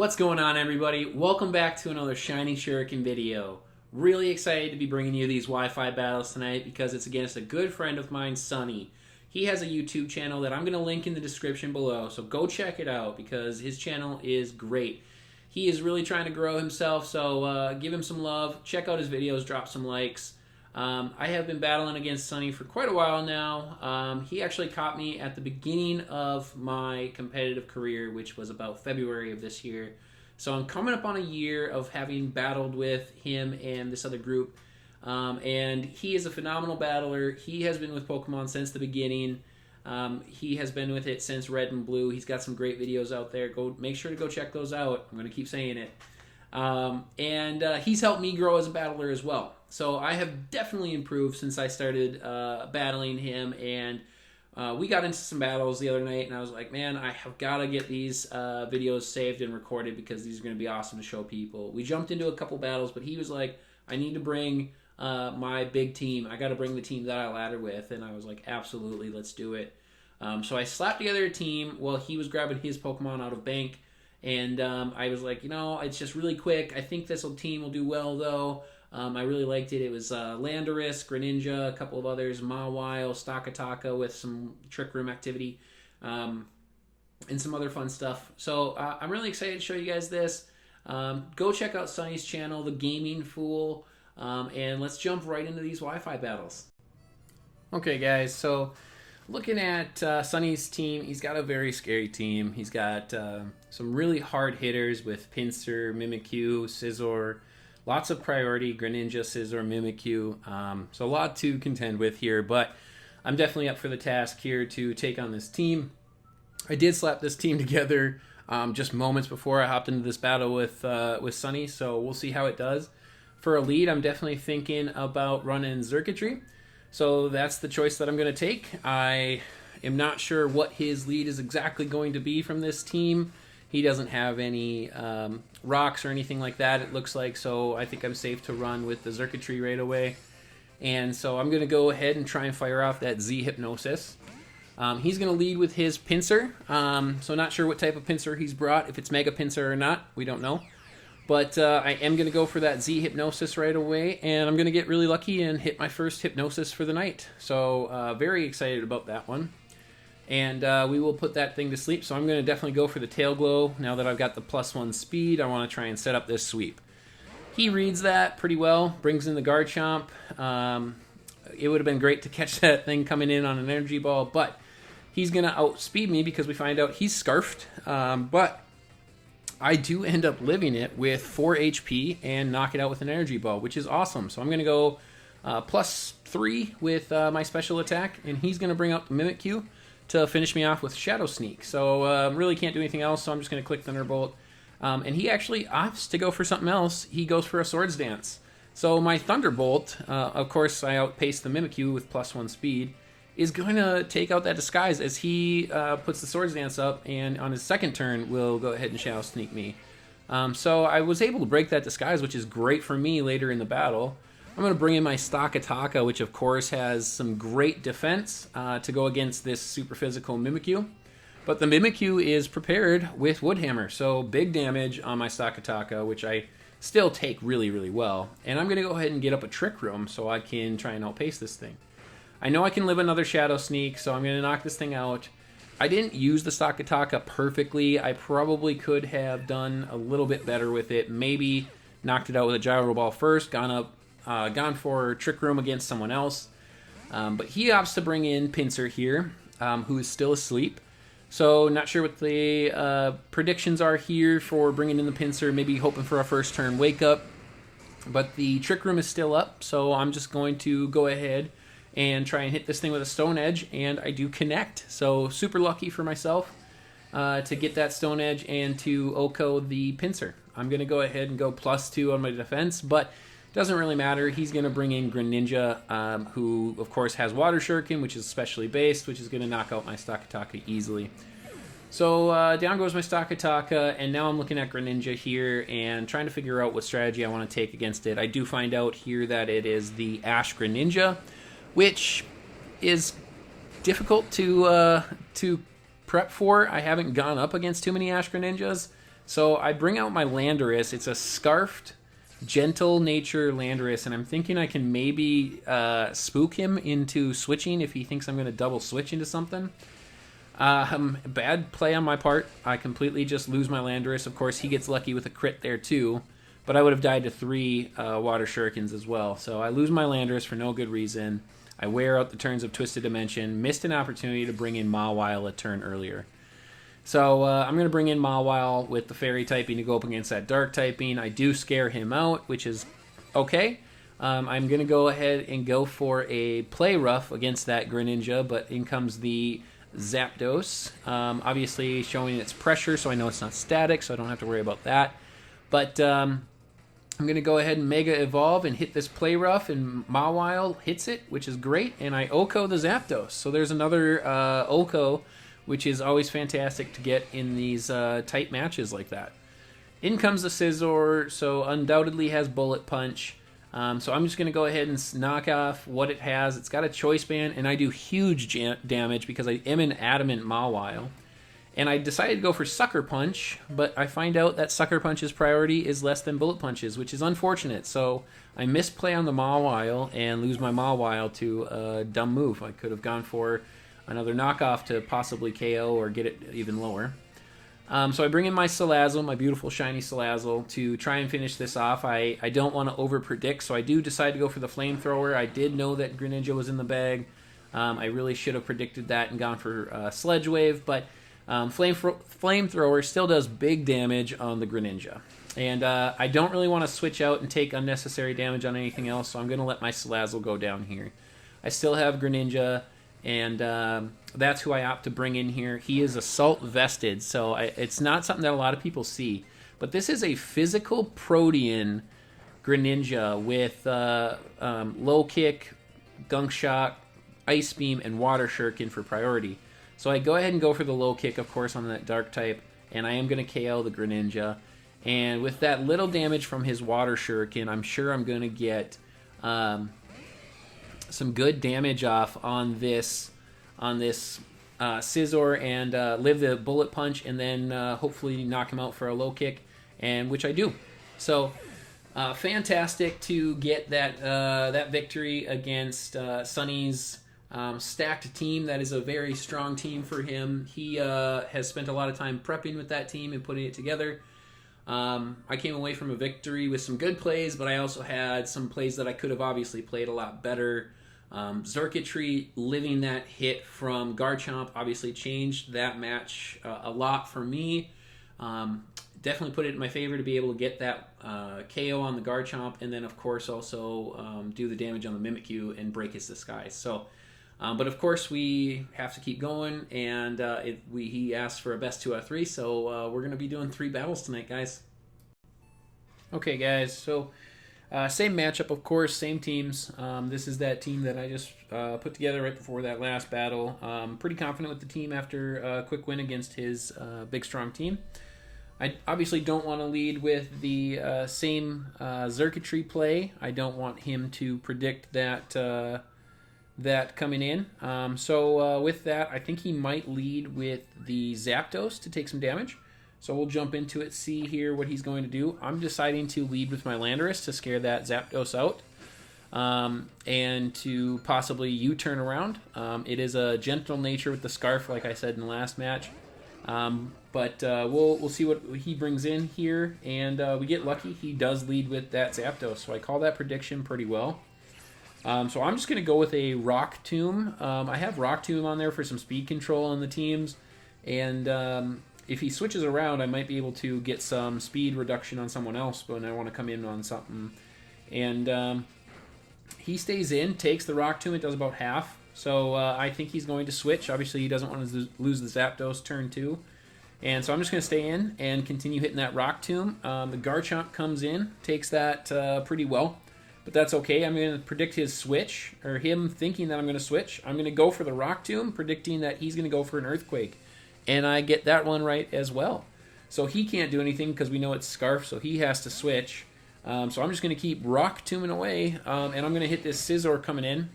What's going on, everybody? Welcome back to another Shiny Shuriken video. Really excited to be bringing you these Wi-Fi battles tonight because it's against a good friend of mine, Sunny. He has a YouTube channel that I'm going to link in the description below, so go check it out because his channel is great. He is really trying to grow himself, so give him some love. Check out his videos, drop some likes. I have been battling against Sunny for quite a while now. He actually caught me at the beginning of my competitive career, which was about February of this year. So I'm coming up on a year of having battled with him and this other group. And he is a phenomenal battler. He has been with Pokemon since the beginning. He has been with it since Red and Blue. He's got some great videos out there. Make sure to go check those out. I'm going to keep saying it. He's helped me grow as a battler as well. So I have definitely improved since I started battling him, and we got into some battles the other night, and I was like, man, I have got to get these videos saved and recorded because these are going to be awesome to show people. We jumped into a couple battles, but he was like, I need to bring my big team. I got to bring the team that I ladder with, and I was like, absolutely, let's do it. So I slapped together a team while he was grabbing his Pokemon out of bank. And I was like, it's just really quick. I think this team will do well, though. I really liked it. It was Landorus, Greninja, a couple of others, Mawile, Stakataka with some Trick Room activity, and some other fun stuff. So I'm really excited to show you guys this. Go check out Sunny's channel, The Gaming Fool, and let's jump right into these Wi-Fi battles. Okay, guys, so looking at Sunny's team, he's got a very scary team. He's got some really hard hitters with Pinsir, Mimikyu, Scizor, lots of priority, Greninja, Scizor, Mimikyu. So a lot to contend with here, but I'm definitely up for the task here to take on this team. I did slap this team together just moments before I hopped into this battle with Sunny, so we'll see how it does. For a lead, I'm definitely thinking about running Xurkitree. So that's the choice that I'm going to take. I am not sure what his lead is exactly going to be from this team. He doesn't have any rocks or anything like that, it looks like, so I think I'm safe to run with the Xurkitree right away. And so I'm going to go ahead and try and fire off that Z Hypnosis. He's going to lead with his Pinsir, so not sure what type of Pinsir he's brought, if it's Mega Pinsir or not, we don't know. But I am going to go for that Z Hypnosis right away, and I'm going to get really lucky and hit my first Hypnosis for the night. So very excited about that one. And we will put that thing to sleep. So I'm going to definitely go for the Tail Glow. Now that I've got the +1 speed, I want to try and set up this sweep. He reads that pretty well, brings in the Garchomp. It would have been great to catch that thing coming in on an Energy Ball, but he's going to outspeed me because we find out he's Scarfed. But I do end up living it with 4 HP and knock it out with an Energy Ball, which is awesome. So I'm going to go +3 with my special attack, and he's going to bring out the Mimikyu to finish me off with Shadow Sneak. So really can't do anything else, so I'm just going to click Thunderbolt. And he actually opts to go for something else. He goes for a Swords Dance. So my Thunderbolt, of course I outpace the Mimikyu with +1 speed, is going to take out that disguise as he puts the Swords Dance up, and on his second turn will go ahead and Shadow Sneak me. So I was able to break that disguise, which is great for me later in the battle. I'm going to bring in my Stakataka, which of course has some great defense to go against this super physical Mimikyu. But the Mimikyu is prepared with Wood Hammer, so big damage on my Stakataka, which I still take really, really well. And I'm going to go ahead and get up a Trick Room so I can try and outpace this thing. I know I can live another Shadow Sneak, so I'm going to knock this thing out. I didn't use the Stakataka perfectly. I probably could have done a little bit better with it. Maybe knocked it out with a Gyro Ball first, gone for Trick Room against someone else. But he opts to bring in Pinsir here, who is still asleep. So not sure what the predictions are here for bringing in the Pinsir. Maybe hoping for a first turn wake up. But the Trick Room is still up, so I'm just going to go ahead and try and hit this thing with a Stone Edge, and I do connect. So super lucky for myself to get that Stone Edge and to Oko the Pinsir. I'm going to go ahead and go +2 on my defense, but doesn't really matter. He's going to bring in Greninja, who of course has Water Shuriken, which is specially based, which is going to knock out my Stakataka easily. So down goes my Stakataka, and now I'm looking at Greninja here and trying to figure out what strategy I want to take against it. I do find out here that it is the Ash Greninja, which is difficult to prep for. I haven't gone up against too many Ash Greninjas, So I bring out my Landorus. It's a scarfed, gentle nature Landorus, and I'm thinking I can maybe spook him into switching if he thinks I'm going to double switch into something. Bad play on my part. I completely just lose my Landorus. Of course, he gets lucky with a crit there too, but I would have died to 3 Water Shurikens as well. So I lose my Landorus for no good reason. I wear out the turns of Twisted Dimension. Missed an opportunity to bring in Mawile a turn earlier. So I'm going to bring in Mawile with the Fairy typing to go up against that Dark typing. I do scare him out, which is okay. I'm going to go ahead and go for a Play Rough against that Greninja, but in comes the Zapdos, obviously showing its pressure, so I know it's not static, so I don't have to worry about that. But I'm going to go ahead and Mega Evolve and hit this Play Rough, and Mawile hits it, which is great, and I Oko the Zapdos. So there's another Oko, which is always fantastic to get in these tight matches like that. In comes the Scizor, so undoubtedly has Bullet Punch. So I'm just going to go ahead and knock off what it has. It's got a Choice Band, and I do huge damage because I am an adamant Mawile. And I decided to go for Sucker Punch, but I find out that Sucker Punch's priority is less than Bullet Punch's, which is unfortunate. So I misplay on the Mawile and lose my Mawile to a dumb move. I could have gone for another knockoff to possibly KO or get it even lower. So I bring in my Salazzle, my beautiful shiny Salazzle, to try and finish this off. I don't want to over-predict, so I do decide to go for the Flamethrower. I did know that Greninja was in the bag. I really should have predicted that and gone for Sledge Wave, but Flamethrower still does big damage on the Greninja. And I don't really want to switch out and take unnecessary damage on anything else, so I'm going to let my Salazzle go down here. I still have Greninja, and that's who I opt to bring in here. He is Assault Vested, so it's not something that a lot of people see. But this is a physical Protean Greninja with Low Kick, Gunk Shot, Ice Beam, and Water Shuriken for priority. So I go ahead and go for the Low Kick, of course, on that Dark type, and I am going to KO the Greninja. And with that little damage from his Water Shuriken, I'm sure I'm going to get some good damage off on this Scizor and live the Bullet Punch, and then hopefully knock him out for a Low Kick, and which I do. So fantastic to get that victory against Sunny's stacked team. That is a very strong team for him. He has spent a lot of time prepping with that team and putting it together. I came away from a victory with some good plays, but I also had some plays that I could have obviously played a lot better. Xurkitree living that hit from Garchomp obviously changed that match a lot for me. Definitely put it in my favor to be able to get that KO on the Garchomp, and then of course also do the damage on the Mimikyu and break his disguise. So, but of course we have to keep going, and he asked for a best 2 out of 3, so we're going to be doing 3 battles tonight, guys. Okay, guys, so same matchup, of course, same teams. This is that team that I just put together right before that last battle. Pretty confident with the team after a quick win against his big, strong team. I obviously don't want to lead with the same Xurkitree play. I don't want him to predict that coming in. So with that, I think he might lead with the Zapdos to take some damage. So we'll jump into it, see here what he's going to do. I'm deciding to lead with my Landorus to scare that Zapdos out, and to possibly U-turn around. It is a gentle nature with the Scarf, like I said in the last match. But we'll see what he brings in here, and we get lucky. He does lead with that Zapdos, so I call that prediction pretty well. So I'm just going to go with a Rock Tomb. I have Rock Tomb on there for some speed control on the teams, and if he switches around, I might be able to get some speed reduction on someone else when I want to come in on something. And he stays in, takes the Rock Tomb. It does about half. So I think he's going to switch. Obviously, he doesn't want to lose the Zapdos turn 2. And so I'm just going to stay in and continue hitting that Rock Tomb. The Garchomp comes in, takes that pretty well. But that's okay. I'm going to predict his switch, or him thinking that I'm going to switch. I'm going to go for the Rock Tomb, predicting that he's going to go for an Earthquake. And I get that one right as well. So he can't do anything because we know it's Scarf, so he has to switch. So I'm just going to keep Rock Tombing away, and I'm going to hit this Scizor coming in.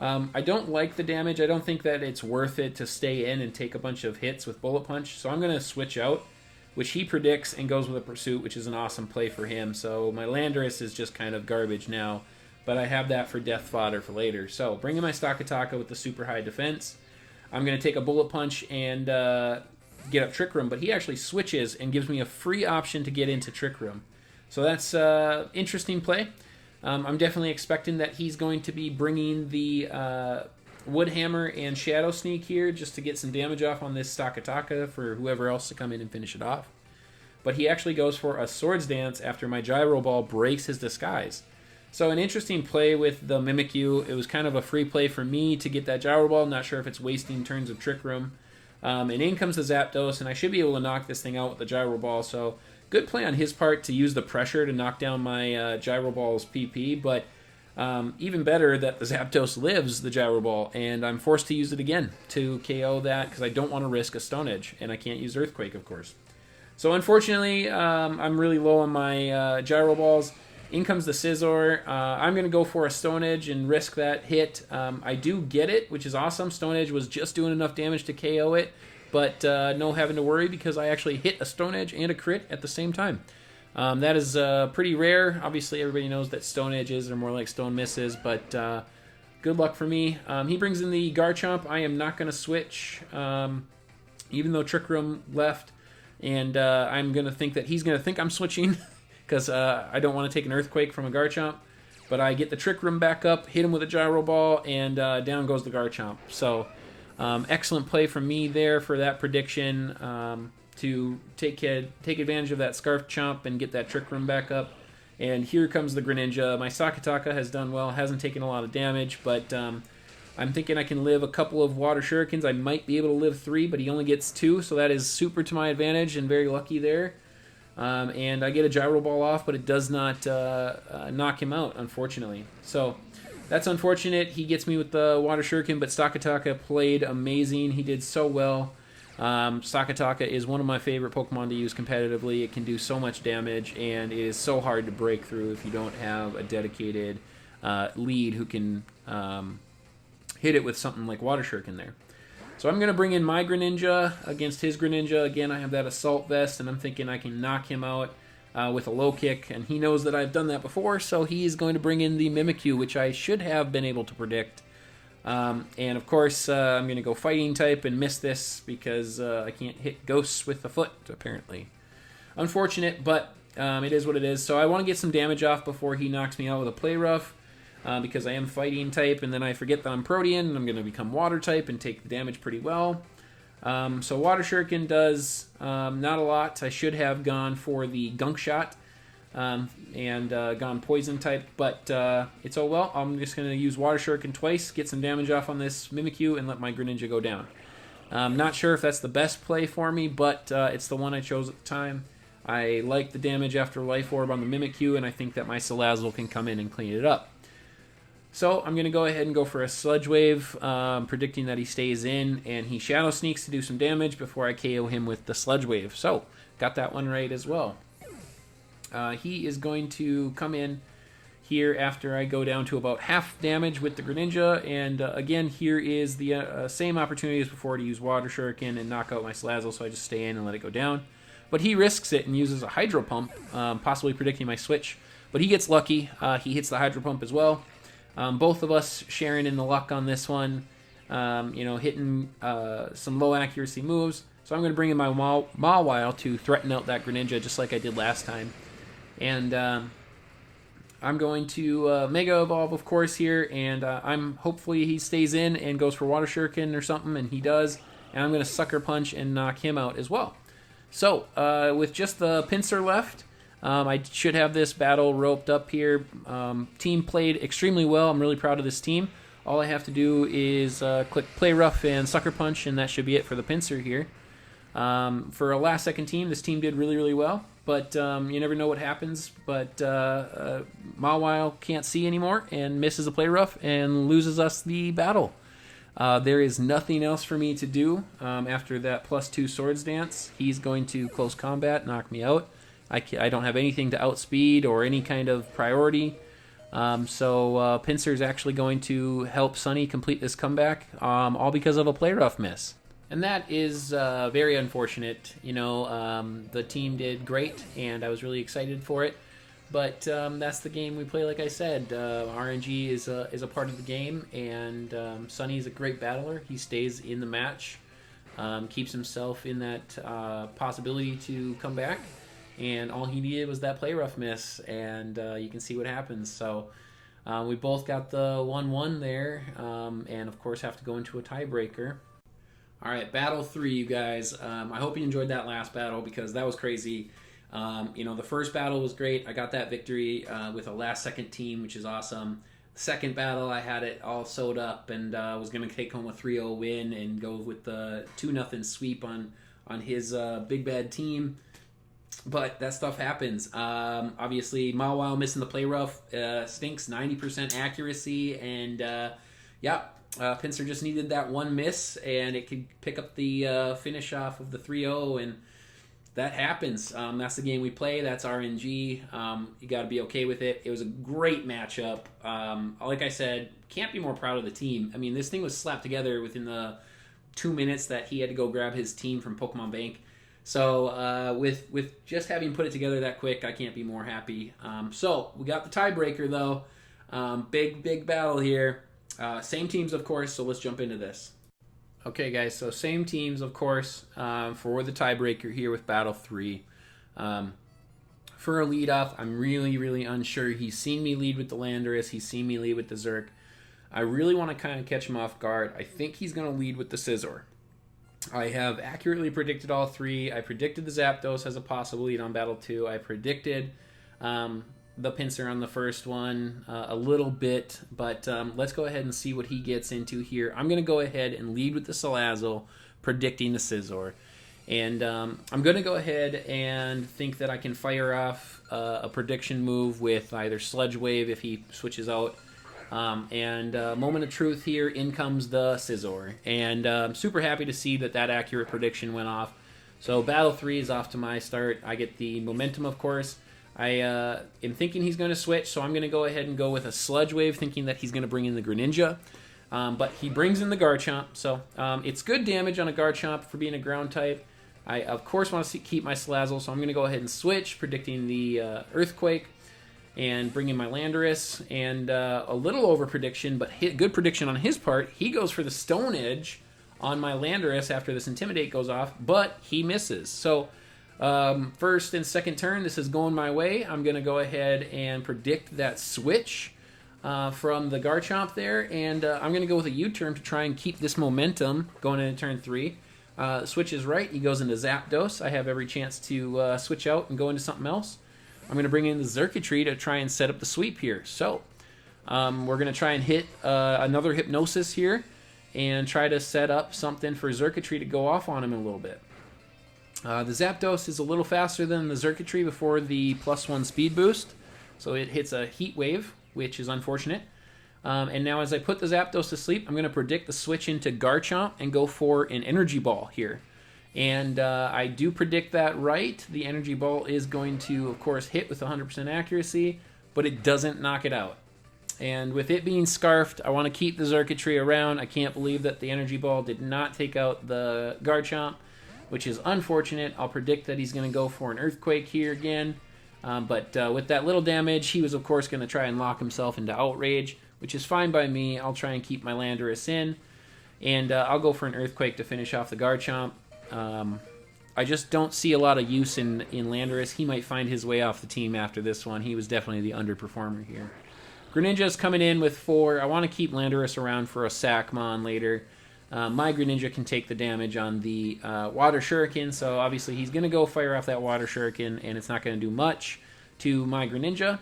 I don't like the damage. I don't think that it's worth it to stay in and take a bunch of hits with Bullet Punch, so I'm going to switch out. which he predicts and goes with a pursuit, which is an awesome play for him. So my Landorus is just kind of garbage now, but I have that for death fodder for later. So bringing my Stakataka with the super high defense. I'm going to take a Bullet Punch and get up Trick Room, but he actually switches and gives me a free option to get into Trick Room. So that's interesting play. I'm definitely expecting that he's going to be bringing the Wood Hammer and Shadow Sneak here just to get some damage off on this Stakataka for whoever else to come in and finish it off. But he actually goes for a Swords Dance after my Gyro Ball breaks his disguise. So an interesting play with the Mimikyu. It was kind of a free play for me to get that Gyro Ball. I'm not sure if it's wasting turns of Trick Room. And in comes the Zapdos, and I should be able to knock this thing out with the Gyro Ball. So good play on his part to use the pressure to knock down my Gyro Ball's PP, but even better that the Zapdos lives the Gyro Ball, and I'm forced to use it again to KO that because I don't want to risk a Stone Edge, and I can't use Earthquake, of course. So unfortunately, I'm really low on my Gyro Balls. In comes the Scizor. I'm going to go for a Stone Edge and risk that hit. I do get it, which is awesome. Stone Edge was just doing enough damage to KO it, but no having to worry because I actually hit a Stone Edge and a crit at the same time. That is pretty rare. Obviously, everybody knows that Stone Edges are more like Stone Misses, but good luck for me. He brings in the Garchomp. I am not going to switch, even though Trick Room left, and I'm going to think that he's going to think I'm switching because I don't want to take an Earthquake from a Garchomp. But I get the Trick Room back up, hit him with a Gyro Ball, and down goes the Garchomp. So excellent play from me there for that prediction. To take advantage of that Scarf Chomp and get that Trick Room back up. And here comes the Greninja. My Sakataka has done well, hasn't taken a lot of damage, but I'm thinking I can live a couple of Water Shurikens. I might be able to live 3, but he only gets 2, so that is super to my advantage and very lucky there. And I get a Gyro Ball off, but it does not knock him out, unfortunately. So that's unfortunate. He gets me with the Water Shuriken, but Stakataka played amazing. He did so well. Sakataka is one of my favorite Pokemon to use competitively. It can do so much damage, and it is so hard to break through if you don't have a dedicated lead who can hit it with something like Water Shuriken there. So I'm going to bring in my Greninja against his Greninja. Again, I have that Assault Vest, and I'm thinking I can knock him out with a low kick, and he knows that I've done that before, so he's going to bring in the Mimikyu, which I should have been able to predict. And of course, I'm going to go Fighting type and miss this because I can't hit Ghosts with the foot, apparently. Unfortunate, but it is what it is. So I want to get some damage off before he knocks me out with a Play Rough because I am Fighting type, and then I forget that I'm Protean, and I'm going to become Water type and take the damage pretty well. So Water Shuriken does not a lot. I should have gone for the Gunk Shot. And gone Poison type, but it's oh well. I'm just going to use Water Shuriken twice, get some damage off on this Mimikyu, and let my Greninja go down. Not sure if that's the best play for me, but it's the one I chose at the time. I like the damage after Life Orb on the Mimikyu, and I think that my Salazzle can come in and clean it up. So I'm going to go ahead and go for a Sludge Wave, predicting that he stays in, and he Shadow Sneaks to do some damage before I KO him with the Sludge Wave. So, got that one right as well. He is going to come in here after I go down to about half damage with the Greninja, and again, here is the same opportunity as before to use Water Shuriken and knock out my Salazzle, so I just stay in and let it go down. But he risks it and uses a Hydro Pump, possibly predicting my switch, but he gets lucky. He hits the Hydro Pump as well. Both of us sharing in the luck on this one, hitting some low accuracy moves. So I'm going to bring in my Mawile to threaten out that Greninja just like I did last time. And I'm going to Mega Evolve, of course, here, and hopefully he stays in and goes for Water Shuriken or something, and he does. And I'm going to Sucker Punch and knock him out as well. So, with just the Pinsir left, I should have this battle roped up here. Team played extremely well. I'm really proud of this team. All I have to do is click Play Rough and Sucker Punch, and that should be it for the Pinsir here. For a last-second team, this team did really, really well. But you never know what happens. But Mawile can't see anymore and misses a Play Rough and loses us the battle. There is nothing else for me to do after that +2 Swords Dance. He's going to Close Combat, knock me out. I don't have anything to outspeed or any kind of priority. So Pinsir is actually going to help Sunny complete this comeback, all because of a Play Rough miss. And that is very unfortunate. You know, the team did great, and I was really excited for it. But that's the game we play. Like I said, RNG is a part of the game, and Sunny is a great battler. He stays in the match, keeps himself in that possibility to come back, and all he needed was that play rough miss, and you can see what happens. So we both got the 1-1 there, and of course have to go into a tiebreaker. All right, battle 3, you guys. I hope you enjoyed that last battle because that was crazy. You know, the first battle was great. I got that victory with a last-second team, which is awesome. The second battle, I had it all sewed up and was going to take home a 3-0 win and go with the 2-0 sweep on his big bad team. But that stuff happens. Obviously, Mawile missing the play rough stinks. 90% accuracy, and yeah. Pincer just needed that one miss, and it could pick up the finish off of the 3-0, and that happens. That's the game we play. That's RNG. You got to be okay with it. It was a great matchup. Like I said, can't be more proud of the team. I mean, this thing was slapped together within the 2 minutes that he had to go grab his team from Pokemon Bank. So with just having put it together that quick, I can't be more happy. So we got the tiebreaker, though. Big battle here. Same teams, of course, so let's jump into this. Okay, guys, so same teams, of course, for the tiebreaker here with Battle 3. For a leadoff, I'm really unsure. He's seen me lead with the Landorus. He's seen me lead with the Zerk. I really want to kind of catch him off guard. I think he's going to lead with the Scizor. I have accurately predicted all 3. I predicted the Zapdos as a possible lead on Battle 2. I predicted the Pincer on the first one a little bit, but let's go ahead and see what he gets into here. I'm going to go ahead and lead with the Salazzle, predicting the Scizor. And I'm going to go ahead and think that I can fire off a prediction move with either Sludge Wave if he switches out. And moment of truth here, in comes the Scizor. And I'm super happy to see that accurate prediction went off. So Battle 3 is off to my start. I get the momentum, of course. I am thinking he's going to switch, so I'm going to go ahead and go with a Sludge Wave, thinking that he's going to bring in the Greninja. But he brings in the Garchomp, so it's good damage on a Garchomp for being a ground type. I, of course, want to keep my Salazzle, so I'm going to go ahead and switch, predicting the Earthquake, and bring in my Landorus. And a little over prediction, but good prediction on his part. He goes for the Stone Edge on my Landorus after this Intimidate goes off, but he misses. So first and second turn, this is going my way. I'm going to go ahead and predict that switch from the Garchomp there, and I'm going to go with a U-turn to try and keep this momentum going into turn 3. Switch is right. He goes into Zapdos. I have every chance to switch out and go into something else. I'm going to bring in the Xurkitree to try and set up the sweep here. So we're going to try and hit another Hypnosis here and try to set up something for Xurkitree to go off on him a little bit. The Zapdos is a little faster than the Xurkitree before the +1 speed boost, so it hits a Heat Wave, which is unfortunate. And now as I put the Zapdos to sleep, I'm going to predict the switch into Garchomp and go for an Energy Ball here. And I do predict that right. The Energy Ball is going to, of course, hit with 100% accuracy, but it doesn't knock it out. And with it being Scarfed, I want to keep the Xurkitree around. I can't believe that the Energy Ball did not take out the Garchomp, which is unfortunate. I'll predict that he's going to go for an Earthquake here again. But with that little damage, he was, of course, going to try and lock himself into Outrage, which is fine by me. I'll try and keep my Landorus in. And I'll go for an Earthquake to finish off the Garchomp. I just don't see a lot of use in Landorus. He might find his way off the team after this one. He was definitely the underperformer here. Greninja's coming in with 4. I want to keep Landorus around for a Sackmon later. My Greninja can take the damage on the Water Shuriken, so obviously he's going to go fire off that Water Shuriken, and it's not going to do much to my Greninja.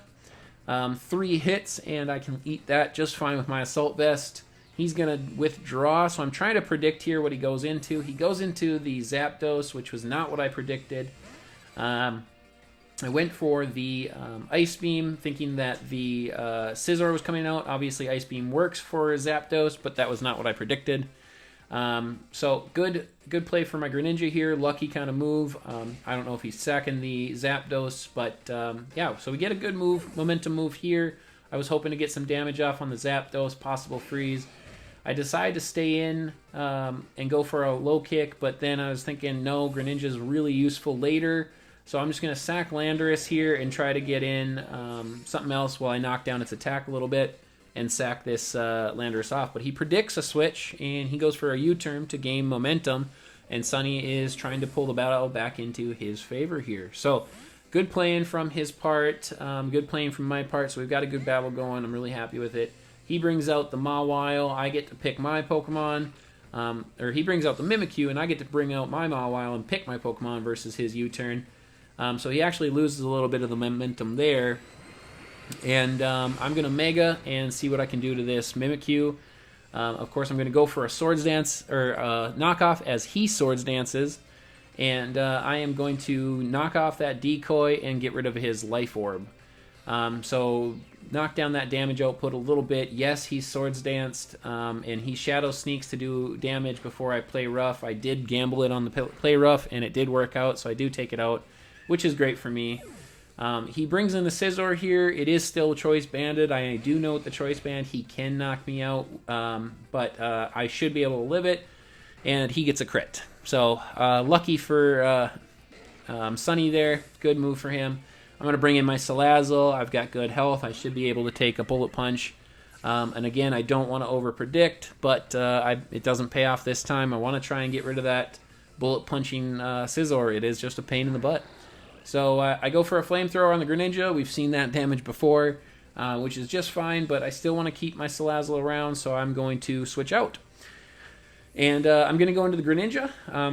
3 hits, and I can eat that just fine with my Assault Vest. He's going to withdraw, so I'm trying to predict here what he goes into. He goes into the Zapdos, which was not what I predicted. I went for the Ice Beam, thinking that the Scizor was coming out. Obviously, Ice Beam works for Zapdos, but that was not what I predicted. So good play for my Greninja here. Lucky kind of move. I don't know if he's sacking the Zapdos, but yeah, so we get a good move, momentum move here. I was hoping to get some damage off on the Zapdos, possible freeze. I decided to stay in and go for a low kick, but then I was thinking, no, Greninja is really useful later. So I'm just going to sack Landorus here and try to get in something else while I knock down its attack a little bit and sack this Landorus off. But he predicts a switch, and he goes for a U-turn to gain momentum, and Sunny is trying to pull the battle back into his favor here. So good playing from his part, good playing from my part, so we've got a good battle going. I'm really happy with it. He brings out the Mawile, I get to pick my Pokemon, or he brings out the Mimikyu, and I get to bring out my Mawile and pick my Pokemon versus his U-turn. So he actually loses a little bit of the momentum there. And I'm going to Mega and see what I can do to this Mimikyu. Of course, I'm going to go for a Swords Dance, or knockoff as he Swords Dances. And I am going to knock off that decoy and get rid of his Life Orb. So knock down that damage output a little bit. Yes, he Swords Danced, and he Shadow Sneaks to do damage before I play Rough. I did gamble it on the play Rough, and it did work out, so I do take it out, which is great for me. He brings in the Scizor here. It is still Choice Banded. I do note the Choice Band. He can knock me out, but I should be able to live it, and he gets a crit. So lucky for Sunny there. Good move for him. I'm going to bring in my Salazzle. I've got good health. I should be able to take a Bullet Punch. And again, I don't want to over-predict, but it doesn't pay off this time. I want to try and get rid of that Bullet Punching Scizor. It is just a pain in the butt. So I go for a Flamethrower on the Greninja. We've seen that damage before, which is just fine, but I still want to keep my Salazzle around, so I'm going to switch out. And I'm going to go into the Greninja.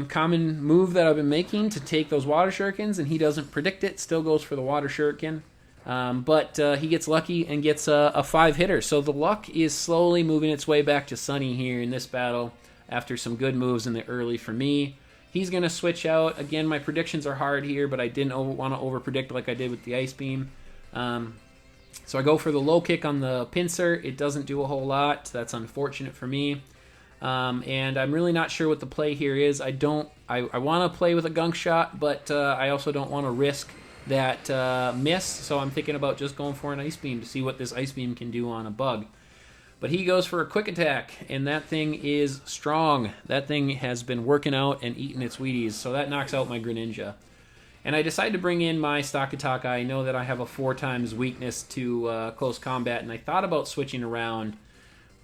Common move that I've been making to take those Water Shurikens, and he doesn't predict it. Still goes for the Water Shuriken. But he gets lucky and gets a 5-hitter. So the luck is slowly moving its way back to Sunny here in this battle after some good moves in the early for me. He's going to switch out. Again, my predictions are hard here, but I didn't want to over-predict like I did with the Ice Beam. So I go for the low kick on the Pinsir. It doesn't do a whole lot. That's unfortunate for me. And I'm really not sure what the play here is. I want to play with a Gunk Shot, but I also don't want to risk that miss. So I'm thinking about just going for an Ice Beam to see what this Ice Beam can do on a bug. But he goes for a Quick Attack, and that thing is strong. That thing has been working out and eating its Wheaties, so that knocks out my Greninja. And I decide to bring in my Stakataka. I know that I have a 4x weakness to close combat, and I thought about switching around,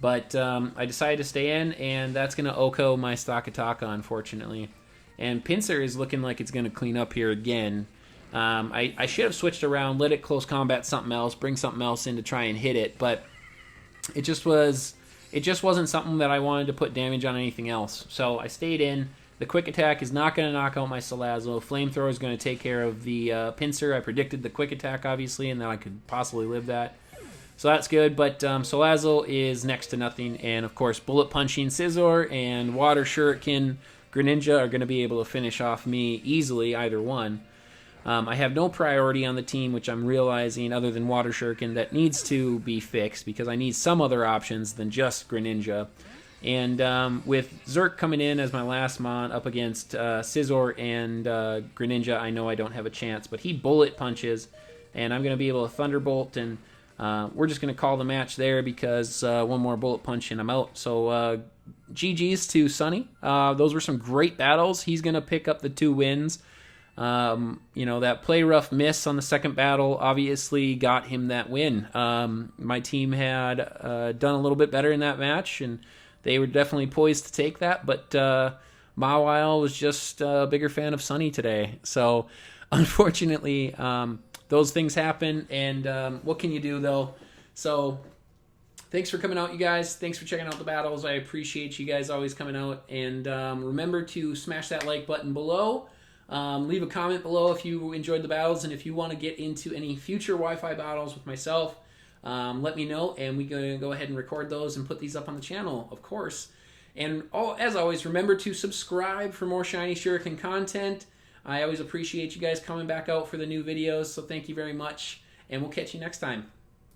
but I decided to stay in, and that's going to OHKO my Stakataka, unfortunately. And Pinsir is looking like it's going to clean up here again. I should have switched around, let it close combat something else, bring something else in to try and hit it, but it just wasn't something that I wanted to put damage on anything else. So I stayed in. The Quick Attack is not going to knock out my Salazzle. Flamethrower is going to take care of the Pinsir. I predicted the Quick Attack, obviously, and then I could possibly live that. So that's good, but Salazzle is next to nothing. And, of course, Bullet Punching Scizor and Water Shuriken Greninja are going to be able to finish off me easily, either one. I have no priority on the team, which I'm realizing, other than Water Shuriken, that needs to be fixed, because I need some other options than just Greninja. And with Zerk coming in as my last mon up against Scizor and Greninja, I know I don't have a chance, but he Bullet Punches, and I'm going to be able to Thunderbolt, and we're just going to call the match there, because one more Bullet Punch and I'm out. So GG's to Sunny. Those were some great battles. He's going to pick up the 2 wins. That play rough miss on the second battle obviously got him that win. My team had done a little bit better in that match, and they were definitely poised to take that, but Mawile was just a bigger fan of Sunny today. So, unfortunately, those things happen, and what can you do, though? So, thanks for coming out, you guys. Thanks for checking out the battles. I appreciate you guys always coming out, and remember to smash that like button below. Leave a comment below if you enjoyed the battles, and if you want to get into any future Wi-Fi battles with myself, let me know, and we're going to go ahead and record those and put these up on the channel, of course. And as always, remember to subscribe for more Shiny Shuriken content. I always appreciate you guys coming back out for the new videos, so thank you very much, and we'll catch you next time.